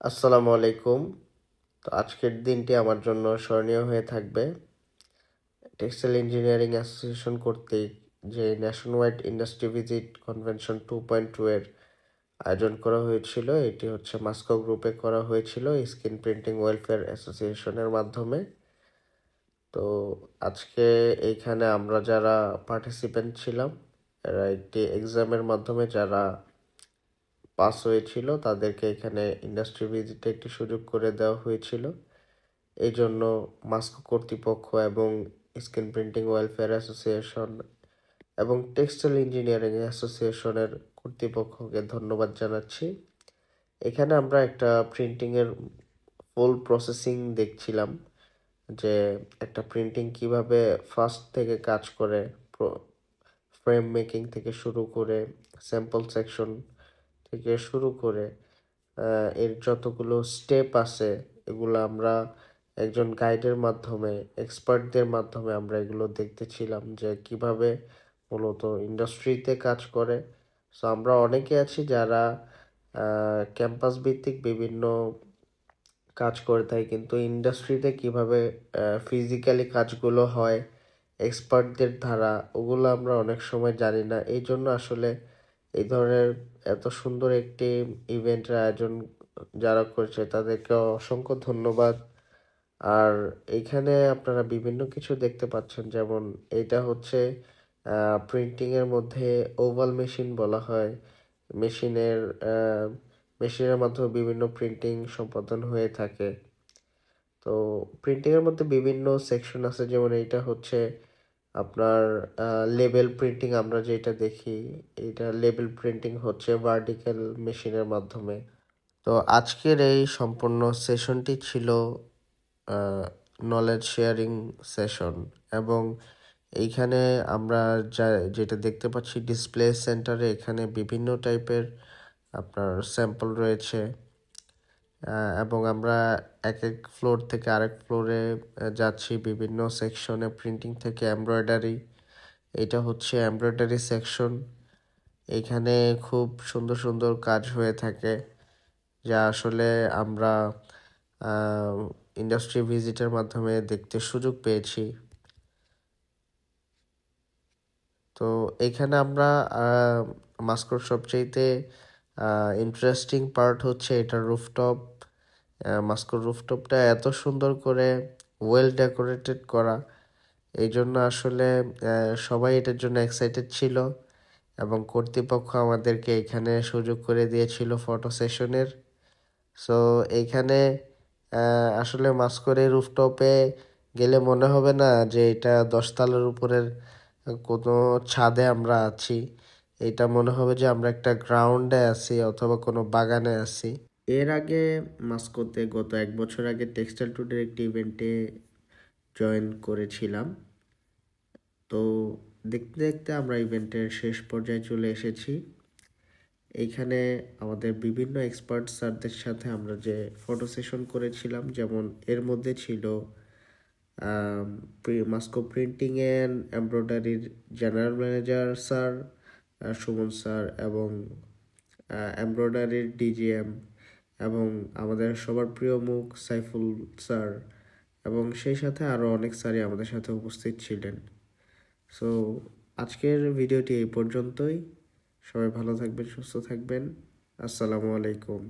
আসসালামু আলাইকুম। তো আজকের দিনটি আমার জন্য স্মরণীয় হয়ে থাকবে। টেক্সটাইল ইঞ্জিনিয়ারিং অ্যাসোসিয়েশন কর্তৃক যে nation wide industry visit convention 2.2 এর আয়োজন করা হয়েছিল, এটি হচ্ছে মাস্কো গ্রুপে করা হয়েছিল স্ক্রিন প্রিন্টিং ওয়েলফেয়ার অ্যাসোসিয়েশনের মাধ্যমে। তো আজকে এইখানে আমরা যারা পার্টিসিপেন্ট ছিলাম, এরা একটি এক্সামের মাধ্যমে যারা পাস হয়েছিল তাদেরকে এখানে ইন্ডাস্ট্রি ভিজিটে একটি সুযোগ করে দেওয়া হয়েছিল। এই জন্য মাস্কো কর্তৃপক্ষ এবং স্ক্রিন প্রিন্টিং ওয়েলফেয়ার অ্যাসোসিয়েশন এবং টেক্সটাইল ইঞ্জিনিয়ারিং অ্যাসোসিয়েশনের কর্তৃপক্ষকে ধন্যবাদ জানাচ্ছি। এখানে আমরা একটা প্রিন্টিংয়ের ফুল প্রসেসিং দেখছিলাম, যে একটা প্রিন্টিং কিভাবে ফার্স্ট থেকে কাজ করে, ফ্রেম মেকিং থেকে শুরু করে স্যাম্পল সেকশন থেকে শুরু করে এর যতগুলো স্টেপ আছে এগুলো আমরা একজন গাইডের মাধ্যমে, এক্সপার্টদের মাধ্যমে আমরা এগুলো দেখতেছিলাম যে কিভাবে মূলত ইন্ডাস্ট্রিতে কাজ করে। সো আমরা অনেকে আছি যারা ক্যাম্পাস ভিত্তিক বিভিন্ন কাজ করে থাকি, কিন্তু ইন্ডাস্ট্রিতে কিভাবে ফিজিক্যালি কাজগুলো হয় এক্সপার্টদের দ্বারা, ওগুলো আমরা অনেক সময় জানি না। এই জন্য আসলে এই ধরনের এত সুন্দর একটি ইভেন্টের আয়োজন যারা করেছে তাদেরকে অসংখ্য ধন্যবাদ। আর এইখানে আপনারা বিভিন্ন কিছু দেখতে পাচ্ছেন, যেমন এইটা হচ্ছে প্রিন্টিংয়ের মধ্যে ওভাল মেশিন বলা হয়। মেশিনের মেশিনের মাধ্যমে বিভিন্ন প্রিন্টিং সম্পাদন হয়ে থাকে। তো প্রিন্টিংয়ের মধ্যে বিভিন্ন সেকশন আছে, যেমন এইটা হচ্ছে আপনার লেবেল প্রিন্টিং। আমরা যেটা দেখি, এইটা লেবেল প্রিন্টিং হচ্ছে ভার্টিক্যাল মেশিনের মাধ্যমে। তো আজকের এই সম্পূর্ণ সেশনটি ছিল নলেজ শেয়ারিং সেশন, এবং এইখানে আমরা যেটা দেখতে পাচ্ছি ডিসপ্লে সেন্টারে, এখানে বিভিন্ন টাইপের আপনার স্যাম্পল রয়েছে, এবং আমরা এক এক ফ্লোর থেকে আরেক ফ্লোরে যাচ্ছি বিভিন্ন সেকশনে, প্রিন্টিং থেকে এমব্রয়ডারি। এটা হচ্ছে এমব্রয়ডারি সেকশন। এখানে খুব সুন্দর সুন্দর কাজ হয়ে থাকে, যা আসলে আমরা ইন্ডাস্ট্রি ভিজিটের মাধ্যমে দেখতে সুযোগ পেয়েছি। তো এখানে আমরা মাস্কোর সবচাইতে ইন্টারেস্টিং পার্ট হচ্ছে এটার রুফটপ। মাস্কোর রুফটপটা এত সুন্দর করে ওয়েল ডেকোরেটেড করা, এই জন্য আসলে সবাই এটার জন্য এক্সাইটেড ছিল, এবং কর্তৃপক্ষ আমাদেরকে এখানে সুযোগ করে দিয়েছিল ফটো সেশনের। সো এইখানে আসলে মাস্কোর এই রুফটপে গেলে মনে হবে না যে এটা 10 তলার উপরের কোনো ছাদে আমরা আছি। এটা মনে হবে যে আমরা একটা গ্রাউন্ডে আছি অথবা কোনো বাগানে আছি। এর আগে মাস্কোতে গত 1 বছর আগে টেক্সটাইল টুডের একটি ইভেন্টে জয়েন করেছিলাম। তো দেখতে দেখতে আমরা ইভেন্টের শেষ পর্যায়ে চলে এসেছি। এইখানে আমাদের বিভিন্ন এক্সপার্ট স্যারদের সাথে আমরা যে ফটো সেশন করেছিলাম, যেমন এর মধ্যে ছিল মাস্কো প্রিন্টিং অ্যান্ড এমব্রয়ডারির general manager sir Sumon sir, এবং এমব্রয়ডারির ডিজিএম, এবং আমাদের সবার প্রিয় মুখ সাইফুল স্যার, এবং সেই সাথে আরও অনেক স্যারই আমাদের সাথে উপস্থিত ছিলেন। সো আজকের ভিডিওটি এই পর্যন্তই। সবাই ভালো থাকবেন, সুস্থ থাকবেন। আসসালামু আলাইকুম।